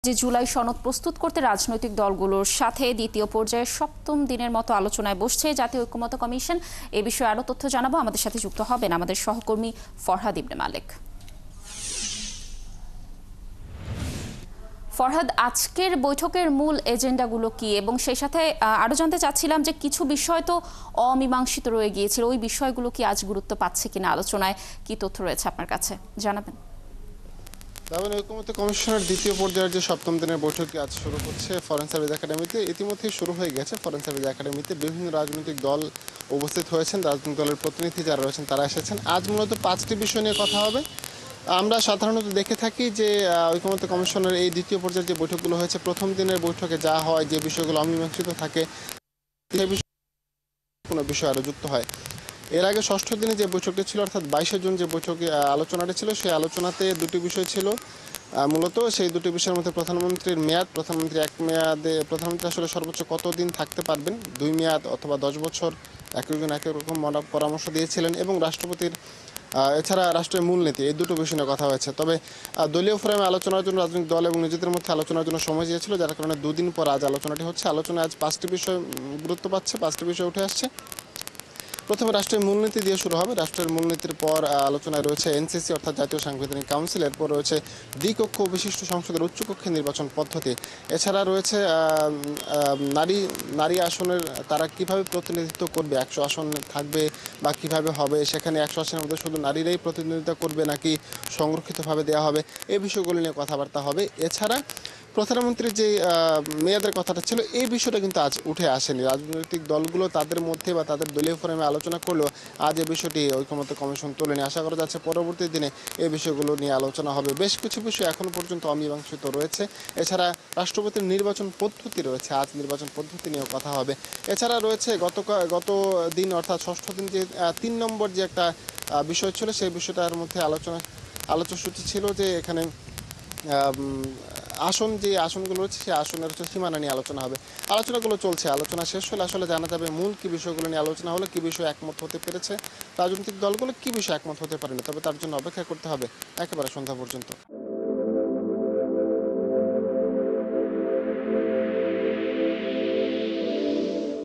যে জুলাই সনদ প্রস্তুত করতে রাজনৈতিক দলগুলোর সাথে দ্বিতীয় পর্যায়ে সপ্তম দিনের মতো আলোচনায় বসছে জাতীয় ঐক্যমত্য কমিশন। এ বিষয়ে আরও তথ্য জানাবো। আমাদের সাথে যুক্ত হবেন আমাদের সহকর্মী ফরহাদ ইবনে মালেক। ফরহাদ, আজকের বৈঠকের মূল এজেন্ডাগুলো কি, এবং সেই সাথে আরও জানতে চাচ্ছিলাম যে কিছু বিষয় তো অমীমাংসিত রয়ে গিয়েছিল, ওই বিষয়গুলো কি আজ গুরুত্ব পাচ্ছে কিনা, আলোচনায় কি তথ্য রয়েছে আপনার কাছে জানাবেন। ঐক্যমত্য কমিশনের দ্বিতীয় পর্যায়ের যে সপ্তম দিনের বৈঠকটি আজ শুরু হচ্ছে ফরেন সার্ভিস একাডেমিতে। ইতিমধ্যেই শুরু হয়ে গেছে। ফরেন সার্ভিস একাডেমিতে বিভিন্ন রাজনৈতিক দল উপস্থিত হয়েছেন, রাজনৈতিক দলের প্রতিনিধি যারা রয়েছেন তারা এসেছেন। আজ মূলত 5টি বিষয় নিয়ে কথা হবে। আমরা সাধারণত দেখে থাকি যে ঐক্যমত্য কমিশনের এই দ্বিতীয় পর্যায়ের যে বৈঠকগুলো হয়েছে, প্রথম দিনের বৈঠকে যা হয়, যে বিষয়গুলো অমীমাংসিত থাকে সেই বিষয় কোনো বিষয় আরও যুক্ত হয়। এর আগে ষষ্ঠ দিনে যে বৈঠকটি ছিল, অর্থাৎ 22শে জুন যে বৈঠকে আলোচনাটি ছিল, সেই আলোচনাতে দুটি বিষয় ছিল। মূলত সেই দুটি বিষয়ের মধ্যে প্রধানমন্ত্রীর মেয়াদ, প্রধানমন্ত্রী আসলে সর্বোচ্চ কতদিন থাকতে পারবেন, 2 মেয়াদ অথবা 10 বছর, একজন এক রকম পরামর্শ দিয়েছিলেন, এবং রাষ্ট্রপতির এছাড়া রাষ্ট্রের মূলনীতি, এই দুটো বিষয় নিয়ে কথা হয়েছে। তবে দলীয় ফোরামে আলোচনার জন্য রাজনৈতিক দল এবং নিজেদের মধ্যে আলোচনার জন্য সময় দিয়েছিল, যার কারণে 2 দিন পর আজ আলোচনাটি হচ্ছে। আলোচনায় আজ 5টি বিষয় গুরুত্ব পাচ্ছে, 5টি বিষয় উঠে আসছে। প্রথমে রাষ্ট্রের মূলনীতি দিয়ে শুরু হবে। রাষ্ট্রের মূলনীতির পর আলোচনায় রয়েছে এনসিসি অর্থাৎ জাতীয় সাংবিধানিক কাউন্সিল, এরপর রয়েছে দ্বিকক্ষ বিশিষ্ট সংসদের উচ্চকক্ষের নির্বাচন পদ্ধতি। এছাড়া রয়েছে নারী আসনের তারা কিভাবে প্রতিনিধিত্ব করবে, 100 আসন থাকবে বা কিভাবে হবে, সেখানে 100 আসনের মধ্যে শুধু নারীরাই প্রতিনিধিত্ব করবে নাকি সংরক্ষিতভাবে দেওয়া হবে, এই বিষয়গুলো নিয়ে কথাবার্তা হবে। এছাড়া প্রধানমন্ত্রীর যে মেয়াদের কথাটা ছিল, এই বিষয়টা কিন্তু আজ উঠে আসেনি। রাজনৈতিক দলগুলো তাদের মধ্যে বা তাদের দলীয় ফোরামে আলোচনা করলেও আজ এই বিষয়টি ঐক্যমত্য কমিশন তোলেনি। আশা করা যাচ্ছে পরবর্তী দিনে এই বিষয়গুলো নিয়ে আলোচনা হবে। বেশ কিছু বিষয় এখনও পর্যন্ত অমীমাংসিত রয়েছে। এছাড়া রাষ্ট্রপতির নির্বাচন পদ্ধতি রয়েছে, আজ নির্বাচন পদ্ধতি নিয়েও কথা হবে। এছাড়া রয়েছে গত দিন অর্থাৎ ষষ্ঠ দিন যে 3 নম্বর যে একটা বিষয় ছিল, সেই বিষয়টার মধ্যে আলোচনাসূচি ছিল যে এখানে যে আসনগুলো রয়েছে সেই আসনের সীমানা নিয়ে আলোচনা হবে। আলোচনাগুলো চলছে। আলোচনা শেষ হলে আসলে জানা যাবে মূল কী বিষয়গুলো নিয়ে আলোচনা হলো, কী বিষয় একমত হতে পেরেছে রাজনৈতিক দলগুলো, কী বিষয় একমত হতে পারেনি। তবে তার জন্য অপেক্ষা করতে হবে একেবারে সন্ধ্যা পর্যন্ত।